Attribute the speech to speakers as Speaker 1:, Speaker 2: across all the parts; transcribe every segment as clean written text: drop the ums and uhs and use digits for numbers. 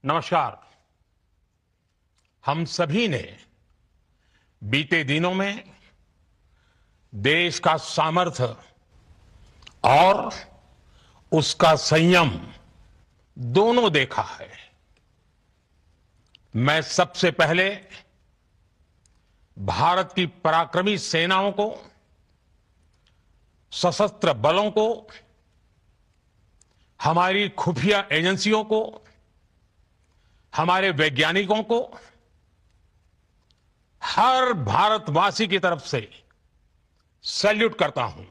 Speaker 1: नमस्कार। हम सभी ने बीते दिनों में देश का सामर्थ्य और उसका संयम दोनों देखा है। मैं सबसे पहले भारत की पराक्रमी सेनाओं को, सशस्त्र बलों को, हमारी खुफिया एजेंसियों को, हमारे वैज्ञानिकों को, हर भारतवासी की तरफ से सैल्यूट करता हूं।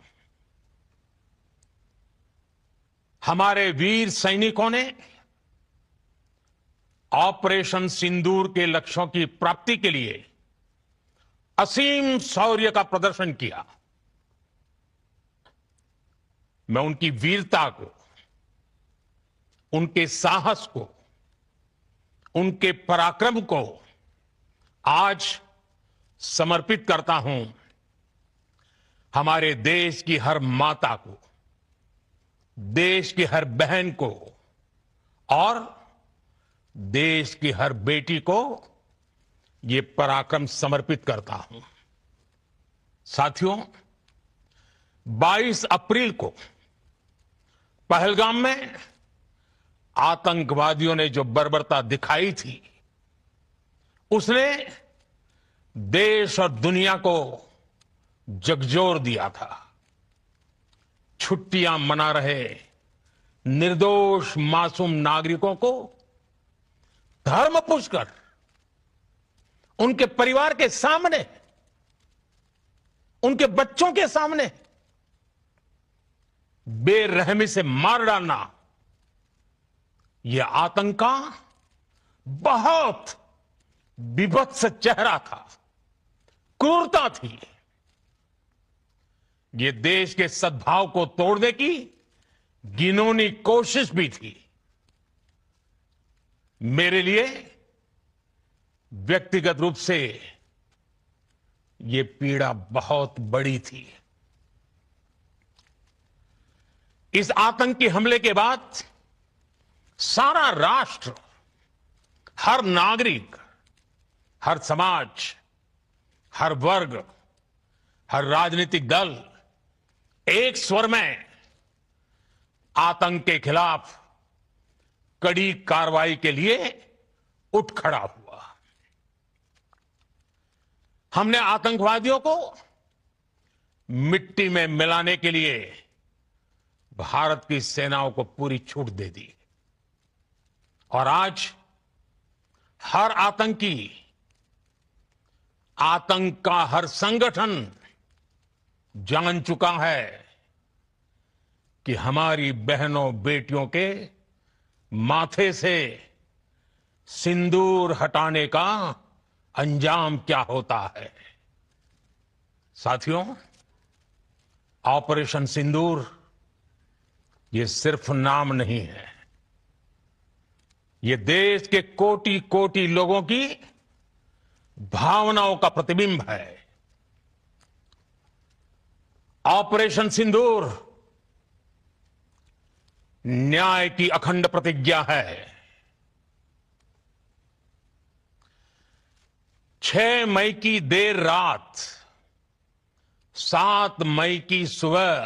Speaker 1: हमारे वीर सैनिकों ने ऑपरेशन सिंदूर के लक्ष्यों की प्राप्ति के लिए असीम शौर्य का प्रदर्शन किया। मैं उनकी वीरता को, उनके साहस को, उनके पराक्रम को आज समर्पित करता हूं। हमारे देश की हर माता को, देश की हर बहन को और देश की हर बेटी को ये पराक्रम समर्पित करता हूं। साथियों, 22 अप्रैल को पहलगाम में आतंकवादियों ने जो बर्बरता दिखाई थी, उसने देश और दुनिया को झकझोर दिया था। छुट्टियां मना रहे निर्दोष मासूम नागरिकों को धर्म पूछकर उनके परिवार के सामने, उनके बच्चों के सामने बेरहमी से मार डालना, यह आतंक का बहुत विभत्स चेहरा था, क्रूरता थी। ये देश के सद्भाव को तोड़ने की घिनौनी कोशिश भी थी। मेरे लिए व्यक्तिगत रूप से ये पीड़ा बहुत बड़ी थी। इस आतंकी हमले के बाद सारा राष्ट्र, हर नागरिक, हर समाज, हर वर्ग, हर राजनीतिक दल एक स्वर में आतंक के खिलाफ कड़ी कार्रवाई के लिए उठ खड़ा हुआ। हमने आतंकवादियों को मिट्टी में मिलाने के लिए भारत की सेनाओं को पूरी छूट दे दी और आज हर आतंकी, आतंक का हर संगठन जान चुका है कि हमारी बहनों बेटियों के माथे से सिंदूर हटाने का अंजाम क्या होता है। साथियों, ऑपरेशन सिंदूर ये सिर्फ नाम नहीं है, ये देश के कोटि कोटि लोगों की भावनाओं का प्रतिबिंब है। ऑपरेशन सिंदूर न्याय की अखंड प्रतिज्ञा है। 6 मई की देर रात, 7 मई की सुबह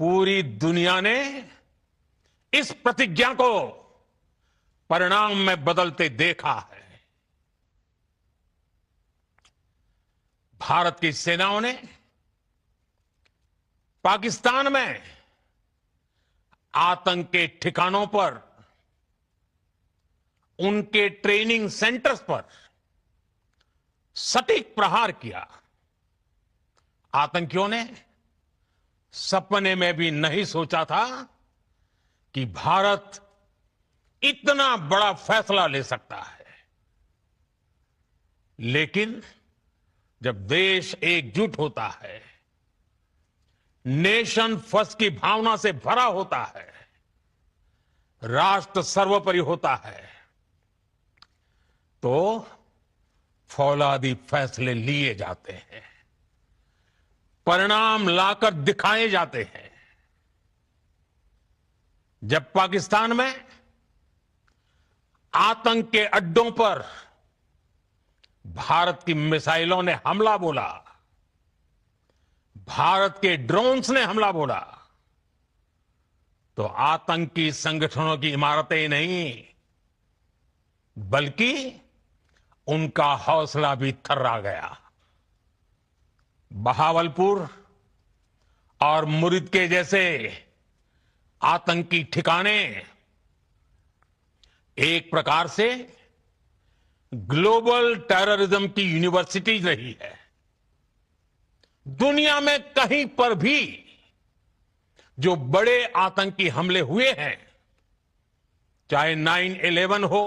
Speaker 1: पूरी दुनिया ने इस प्रतिज्ञा को परिणाम में बदलते देखा है। भारत की सेनाओं ने पाकिस्तान में आतंक के ठिकानों पर, उनके ट्रेनिंग सेंटर्स पर सटीक प्रहार किया। आतंकियों ने सपने में भी नहीं सोचा था कि भारत इतना बड़ा फैसला ले सकता है। लेकिन जब देश एकजुट होता है, नेशन फर्स्ट की भावना से भरा होता है, राष्ट्र सर्वोपरि होता है, तो फौलादी फैसले लिए जाते हैं, परिणाम लाकर दिखाए जाते हैं। जब पाकिस्तान में आतंक के अड्डों पर भारत की मिसाइलों ने हमला बोला, भारत के ड्रोन्स ने हमला बोला, तो आतंकी संगठनों की इमारतें ही नहीं बल्कि उनका हौसला भी थर्रा गया। बहावलपुर और मुरिद के जैसे आतंकी ठिकाने एक प्रकार से ग्लोबल टेररिज्म की यूनिवर्सिटीज रही है। दुनिया में कहीं पर भी जो बड़े आतंकी हमले हुए हैं, चाहे 9/11 हो,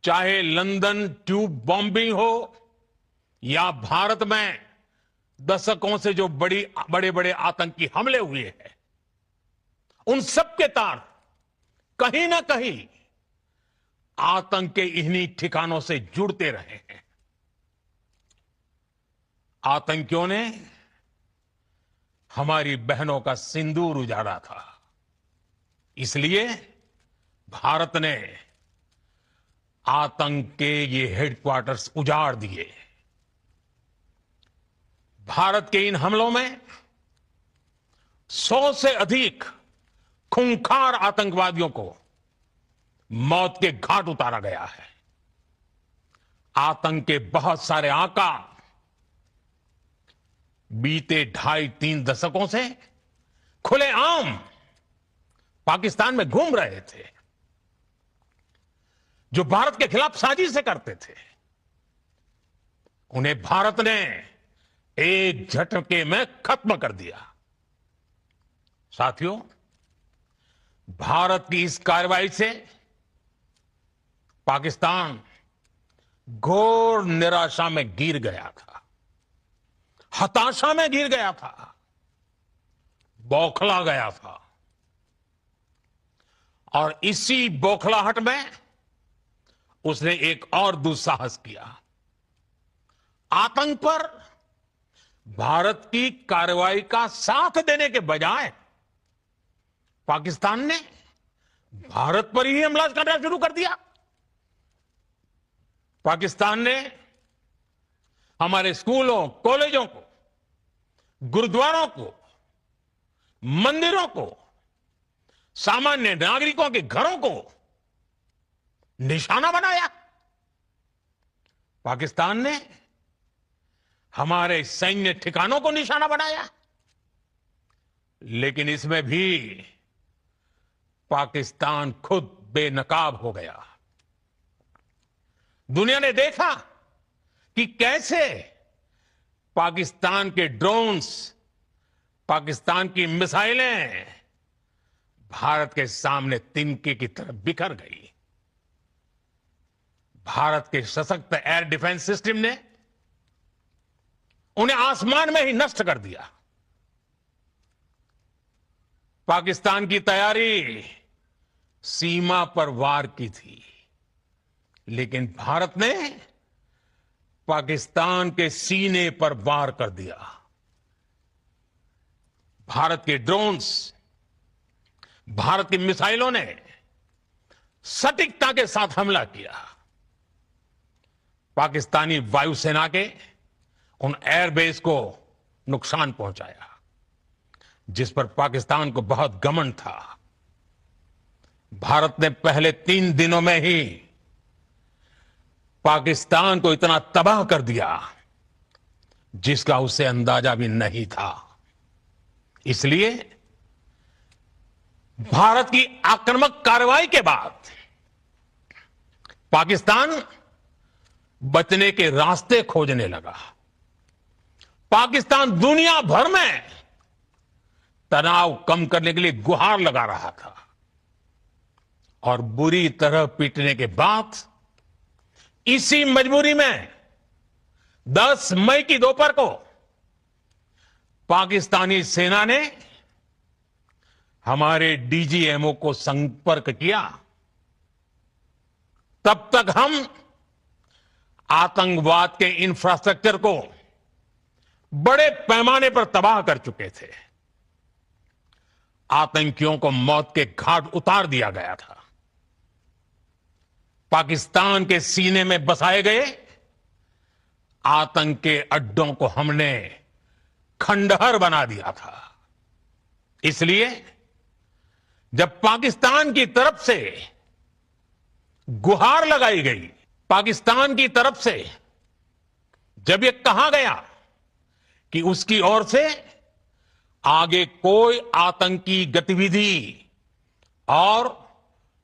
Speaker 1: चाहे लंदन ट्यूब बॉम्बिंग हो, या भारत में दशकों से जो बड़े बड़े आतंकी हमले हुए हैं, उन सब के तार कहीं ना कहीं आतंक के इन्हीं ठिकानों से जुड़ते रहे हैं। आतंकियों ने हमारी बहनों का सिंदूर उजाड़ा था, इसलिए भारत ने आतंक के ये हेडक्वार्टर्स उजाड़ दिए। भारत के इन हमलों में 100 से अधिक खूंखार आतंकवादियों को मौत के घाट उतारा गया है। आतंक के बहुत सारे आका बीते 2.5-3 दशकों से खुलेआम पाकिस्तान में घूम रहे थे, जो भारत के खिलाफ साजिशें करते थे। उन्हें भारत ने एक झटके में खत्म कर दिया। साथियों, भारत की इस कार्रवाई से पाकिस्तान घोर निराशा में गिर गया था, हताशा में गिर गया था, बौखला गया था। और इसी बौखलाहट में उसने एक और दुस्साहस किया। आतंक पर भारत की कार्रवाई का साथ देने के बजाय पाकिस्तान ने भारत पर ही हमला करना शुरू कर दिया। पाकिस्तान ने हमारे स्कूलों, कॉलेजों को, गुरुद्वारों को, मंदिरों को, सामान्य नागरिकों के घरों को निशाना बनाया। पाकिस्तान ने हमारे सैन्य ठिकानों को निशाना बनाया। लेकिन इसमें भी पाकिस्तान खुद बेनकाब हो गया। दुनिया ने देखा कि कैसे पाकिस्तान के ड्रोन्स, पाकिस्तान की मिसाइलें भारत के सामने तिनके की तरह बिखर गई। भारत के सशक्त एयर डिफेंस सिस्टम ने उन्हें आसमान में ही नष्ट कर दिया। पाकिस्तान की तैयारी सीमा पर वार की थी, लेकिन भारत ने पाकिस्तान के सीने पर वार कर दिया। भारत के ड्रोन्स, भारत की मिसाइलों ने सटीकता के साथ हमला किया। पाकिस्तानी वायुसेना के उन एयरबेस को नुकसान पहुंचाया, जिस पर पाकिस्तान को बहुत घमंड था। भारत ने पहले 3 दिनों में ही पाकिस्तान को इतना तबाह कर दिया जिसका उसे अंदाजा भी नहीं था। इसलिए भारत की आक्रामक कार्रवाई के बाद पाकिस्तान बचने के रास्ते खोजने लगा। पाकिस्तान दुनिया भर में तनाव कम करने के लिए गुहार लगा रहा था, और बुरी तरह पीटने के बाद इसी मजबूरी में 10 मई की दोपहर को पाकिस्तानी सेना ने हमारे डीजीएमओ को संपर्क किया। तब तक हम आतंकवाद के इंफ्रास्ट्रक्चर को बड़े पैमाने पर तबाह कर चुके थे। आतंकियों को मौत के घाट उतार दिया गया था। पाकिस्तान के सीने में बसाए गए आतंक के अड्डों को हमने खंडहर बना दिया था। इसलिए जब पाकिस्तान की तरफ से गुहार लगाई गई, पाकिस्तान की तरफ से जब यह कहा गया कि उसकी ओर से आगे कोई आतंकी गतिविधि और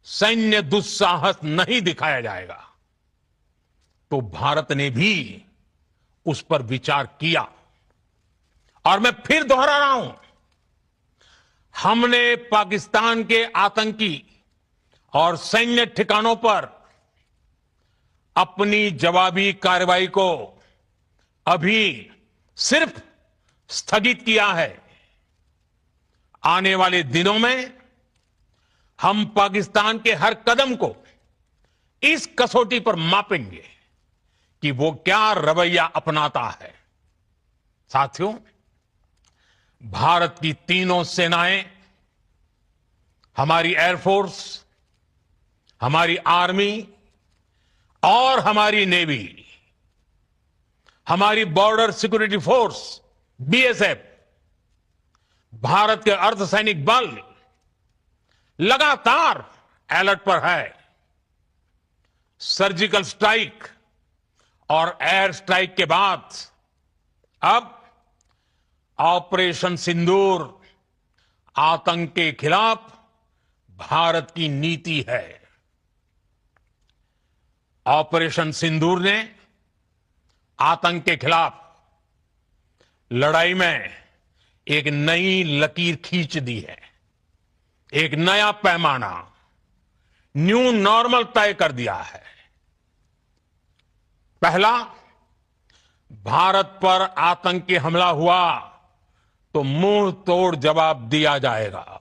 Speaker 1: सैन्य दुस्साहस नहीं दिखाया जाएगा, तो भारत ने भी उस पर विचार किया। और मैं फिर दोहरा रहा हूं, हमने पाकिस्तान के आतंकी और सैन्य ठिकानों पर अपनी जवाबी कार्रवाई को अभी सिर्फ स्थगित किया है। आने वाले दिनों में हम पाकिस्तान के हर कदम को इस कसौटी पर मापेंगे कि वो क्या रवैया अपनाता है। साथियों, भारत की तीनों सेनाएं, हमारी एयरफोर्स, हमारी आर्मी और हमारी नेवी, हमारी border security force BSF, Bharat के अर्धसैनिक बल लगातार अलर्ट पर है। सर्जिकल स्ट्राइक और एयर स्ट्राइक के बाद अब ऑपरेशन सिंदूर आतंक के खिलाफ भारत की नीति है। ऑपरेशन सिंदूर ने आतंक के खिलाफ लड़ाई में एक नई लकीर खींच दी है, एक नया पैमाना, न्यू नॉर्मल तय कर दिया है। पहला, भारत पर आतंकी हमला हुआ तो मुंह तोड़ जवाब दिया जाएगा।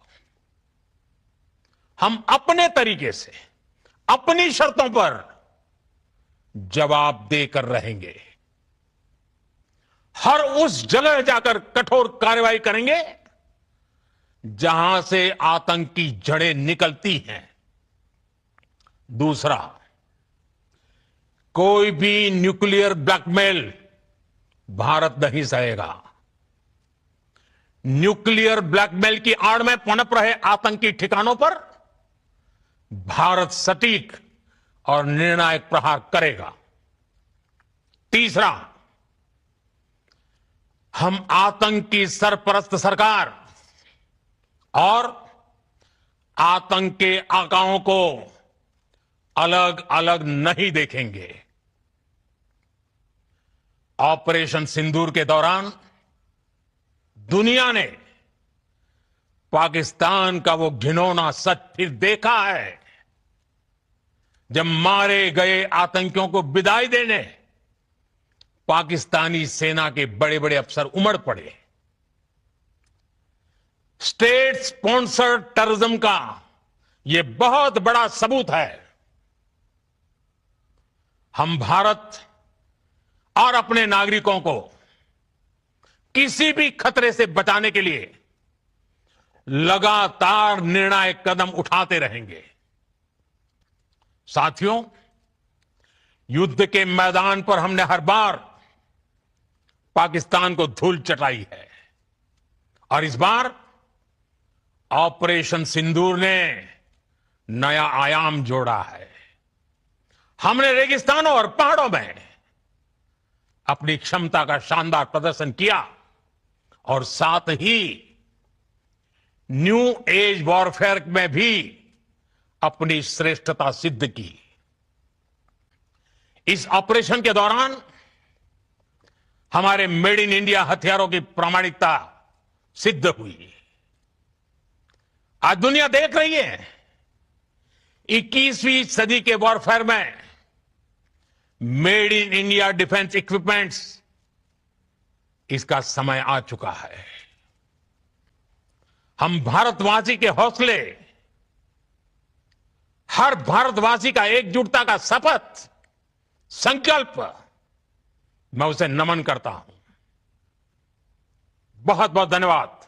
Speaker 1: हम अपने तरीके से, अपनी शर्तों पर जवाब देकर रहेंगे। हर उस जगह जाकर कठोर कार्रवाई करेंगे जहां से आतंक की जड़ें निकलती हैं। दूसरा, कोई भी न्यूक्लियर ब्लैकमेल भारत नहीं सहेगा। न्यूक्लियर ब्लैकमेल की आड़ में पनप रहे आतंकी ठिकानों पर भारत सटीक और निर्णायक प्रहार करेगा। तीसरा, हम आतंक की सरपरस्त सरकार और आतंक के आकाओं को अलग अलग नहीं देखेंगे। ऑपरेशन सिंदूर के दौरान दुनिया ने पाकिस्तान का वो घिनौना सच फिर देखा है, जब मारे गए आतंकियों को विदाई देने पाकिस्तानी सेना के बड़े बड़े अफसर उमड़ पड़े। स्टेट स्पॉन्सर्ड टेररिज्म का यह बहुत बड़ा सबूत है। हम भारत और अपने नागरिकों को किसी भी खतरे से बचाने के लिए लगातार निर्णायक कदम उठाते रहेंगे। साथियों, युद्ध के मैदान पर हमने हर बार पाकिस्तान को धूल चटाई है और इस बार ऑपरेशन सिंदूर ने नया आयाम जोड़ा है। हमने रेगिस्तानों और पहाड़ों में अपनी क्षमता का शानदार प्रदर्शन किया और साथ ही न्यू एज वॉरफेयर में भी अपनी श्रेष्ठता सिद्ध की। इस ऑपरेशन के दौरान हमारे मेड इन इंडिया हथियारों की प्रामाणिकता सिद्ध हुई। आज दुनिया देख रही है 21वीं सदी के वॉरफेयर में made in India defence equipments, इसका समय आ चुका है। हम भारतवासी के हौसले, हर भारतवासी का एकजुटता का शपथ, संकल्प, मैं उसे नमन करता हूं। बहुत बहुत धन्यवाद।